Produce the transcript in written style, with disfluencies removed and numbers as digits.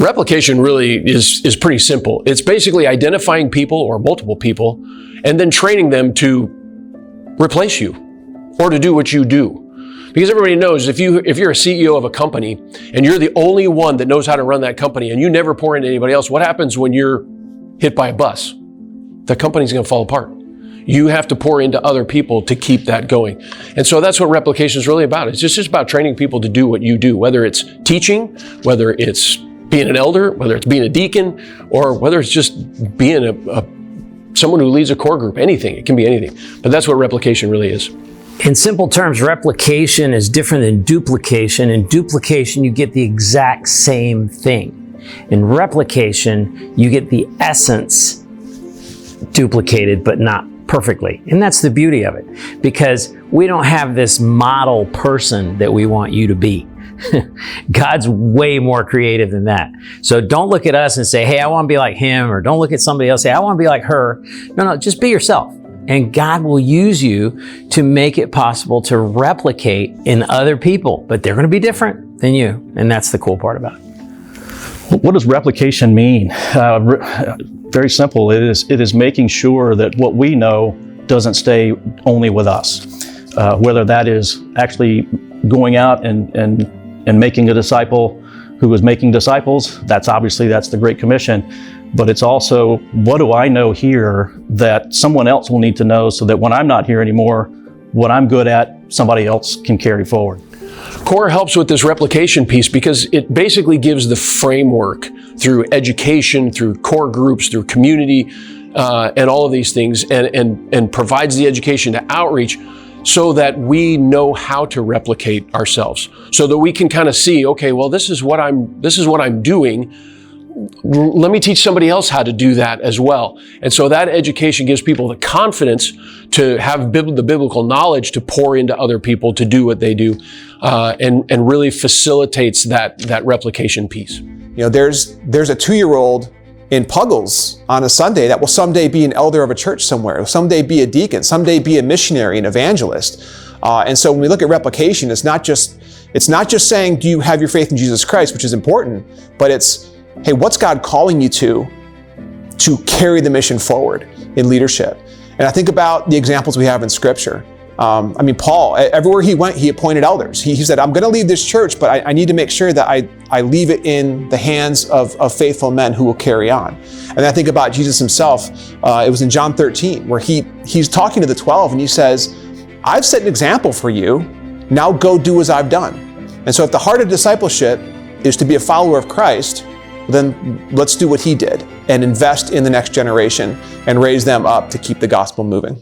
Replication really is pretty simple. It's basically identifying people or multiple people and then training them to replace you or to do what you do. Because everybody knows if you're a CEO of a company and you're the only one that knows how to run that company and you never pour into anybody else, what happens when you're hit by a bus? The company's going to fall apart. You have to pour into other people to keep that going. And so that's what replication is really about. It's just about training people to do what you do, whether it's teaching, whether it's being an elder, whether it's being a deacon, or whether it's just being someone who leads a core group, anything. It can be anything. But that's what replication really is. In simple terms, replication is different than duplication. In duplication, you get the exact same thing. In replication, you get the essence duplicated, but not perfectly. And that's the beauty of it, because we don't have this model person that we want you to be. God's way more creative than that. So don't look at us and say, hey, I want to be like him, or don't look at somebody else and say, I want to be like her. No, just be yourself. And God will use you to make it possible to replicate in other people, but they're going to be different than you. And that's the cool part about it. What does replication mean? Very simple. It is making sure that what we know doesn't stay only with us. Whether that is actually going out and making a disciple who is making disciples, that's the Great Commission. But it's also, what do I know here that someone else will need to know so that when I'm not here anymore, what I'm good at, somebody else can carry forward. C.O.R.E helps with this replication piece because it basically gives the framework through education, through core groups, through community, and all of these things, and provides the education to outreach so that we know how to replicate ourselves, so that we can kind of see, okay, well, this is what I'm doing. Let me teach somebody else how to do that as well. And so that education gives people the confidence to have the biblical knowledge to pour into other people to do what they do, and really facilitates that replication piece. You know, there's a 2-year-old in Puggles on a Sunday that will someday be an elder of a church somewhere, someday be a deacon, someday be a missionary, an evangelist. And so when we look at replication, it's not just saying, do you have your faith in Jesus Christ, which is important, but it's, hey, what's God calling you to carry the mission forward in leadership? And I think about the examples we have in Scripture. Paul, everywhere he went, he appointed elders. He said, I'm going to leave this church, but I need to make sure that I leave it in the hands of faithful men who will carry on. And I think about Jesus himself. It was in John 13, where he's talking to the 12, and he says, I've set an example for you. Now go do as I've done. And so if the heart of discipleship is to be a follower of Christ, then let's do what he did and invest in the next generation and raise them up to keep the gospel moving.